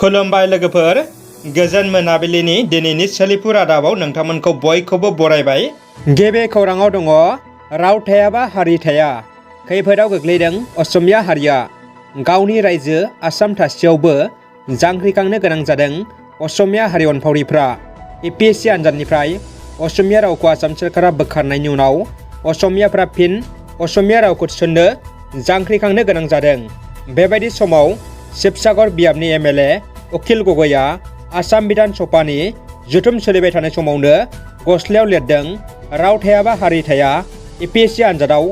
खुलुमबाय लोगोफोर, गोजोन मोनाबिलिनि दिनैनि सोलिफु रादाबाव नोंथांमोनखौ बयखौबो बरायबाय। गिबि खौराङाव दङ राव थायाबा हारि थाया। खैफोदाव गोग्लैदों असमिया हारिया। गावनि रायजो आसाम थासेयावबो जांख्रिखांनो गोनां जादों असमिया हारि अनफावरिफ्रा। APSC आनजादनिफ्राय असमिया रावखौ आसाम सोरखारा बोखारनायनि उनाव असमियाफ्रा फिन असमिया रावखौ थिसननो जांख्रिखांनो गोनां जादों। बेबायदि समाव शिबसागर बियाबनि MLA अखिल गगैआ आसाम बिधान सभानि जथुम सोलिबाय थानाय समावनो गस्लायाव लिरदों राव थायाबा हारि थाया। APSC आनजादाव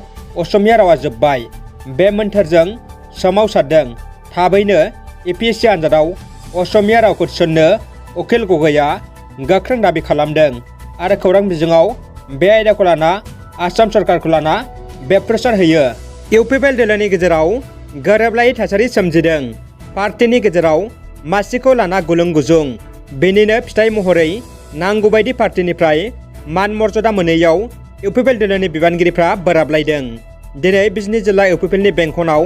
असमिया रावा जोब्बाय। बे मोन्थोरजों सोमावसारदों। थाबैनो APSC आनजादाव असमिया रावखौ थिसननो अखिल गगैआ गोख्रों दाबि खालामदों आरो खौरां बिजोङाव बे आयदाखौ लाना आसाम सरकारखौ लाना बेप्रेसार होयो। UPPL दोलोनि गेजेराव गोरोबलायै थासारि सोमजिदों। पार्टिनि गेजेराव मासिखौ लाना गुलुं गुजुं। बेनिनो फिथाइ महरै नांगौबायदि पार्टिनिफ्राय मान मर्यादा मोनैयाव UPPL दोलोनि बिबानगिरिफ्रा बोराबलायदों। दिनै बिजनी जिल्ला UPPLनि बेंखनाव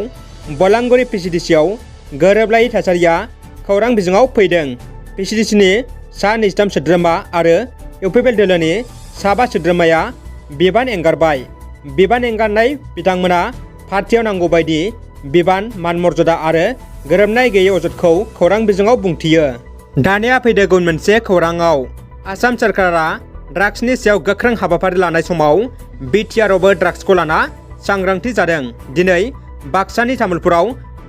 बलांगुरि PCDCआव गोरोबलायै थासारिया खौरां बिजोङाव फैदों। PCDCनि सा 23 सोद्रोमा आरो UPPL दोलोनि सा 5 सोद्रोमाया बिबान एंगारबाय। बिबान एंगारनाय बिथांमोना पार्टियाव नांगौबायदि बिबान मान मर्यादा आरो गोरोबनाय गैयै अजदखौ खौरां बिजोङाव बुंथियो। दानिया फैदो गुबुन मोनसे खौराङाव। आसाम सोरखारा ड्राग्सनि सायाव गोख्रों हाबाफारि लानाय समाव BTR-आवबो ड्राग्सखौ लाना सांग्रांथि जादों। दिनै बाक्सानि तामुलपुराव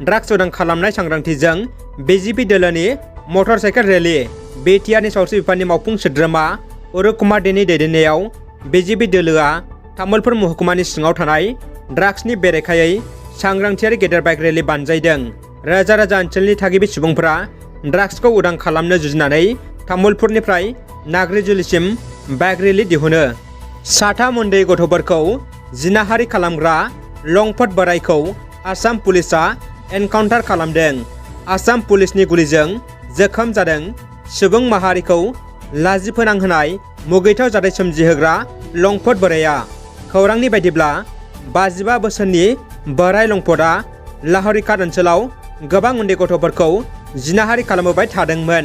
ड्राग्स उदां खालामनाय सांग्रांथिजों BJP दोलोनि मटर साइकेल रेली। BTR-नि सावस्रि बिफाननि मावफुं सोद्रोमा अरुप कुमार देनि दैदेननायाव BJP दोलोआ तामुलपुर महकुमानि सिङाव थानाय ड्राग्सनि बेरेखायै सांग्रांथियारि गेदेर बाइक रेली बानजायदों। रोजा रोजा ओनसोलनि थागिबि सुबुंफोरा ड्राग्सखौ उदां खालामनो जुजिनानै तामुलपुरनिफ्राय नाग्रिजुलिसिम बाइक रेली दिहुनो। साथाम उन्दै गथ'फोरखौ जिनाहारि खालामग्रा लंफट बोरायखौ आसाम पुलिसआ एनकाउन्टार खालामदों। आसाम पुलिसनि गुलिजों जोखोम जादों सुबुं माहारिखौ लाजि फोनांहोनाय मुगैथाव जाथाय सोमजिहोग्रा लंफट बोराया। खौरांनि बायदिब्ला 55 बोसोरनि बोराय लंफटआ लाहौरीघाट ओनसोलाव गोबां उन्दै गथ'फोरखौ जिनाहारि खालामबोबाय थादोंमोन।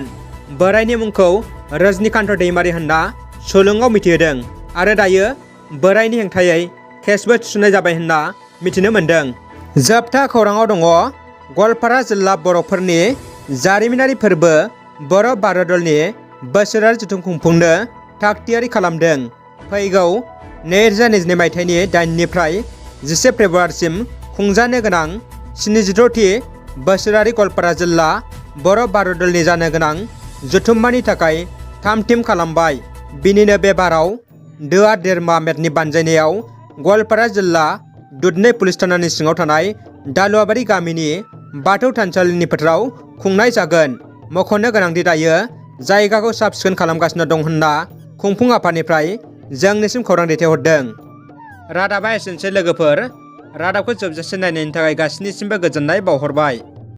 बोरायनि मुंखौ रजनीकान्त दैमारी होनना सुलुङाव मिथिहोदों आरो दायो बोरायनि हेंथायै केसबो थिसननाय जाबाय होनना मिथिनो मोन्दों। जोबथा खौराङाव दङ गवालपारा जिल्ला बर'फोरनि जारिमिनारि फोरबो बर' बारदलनि बोसोरारि जथुम खुंफुंनो थागथियारि खालामदों। फैगौ 2022 मायथाइनि 8 निफ्राय 10 फेब्रुवारिसिम खुंजानो गोनां 76थि बोसोरारि गवालपारा जिल्ला बर' बारदलनि जानो गोनां जथुम्मानि थाखाय थाम-थिम खालामबाय। बिनिनो बे बाराव दोआ देरमा मेटनि बानजायनायाव गवालपारा जिल्ला दुधनৈ पुलिस थानानि सिङाव थानाय दालुवाबारि गामिनि बाथौ थानसालिनि फोथाराव खुंनाय जागोन। मख'नो गोनांदि दायो जायगाखौ साब सिखोन खालामगासिनो दं होनना खुंफुं आफादनिफ्राय जोंनिसिम खौरां दैथायहरदों। रादाबा एसेनोसै लोगोफोर। रादाबखौ जोबजासे नायनायनि थाखाय गासिनिसिमबो गोजोननाय बावहरबाय।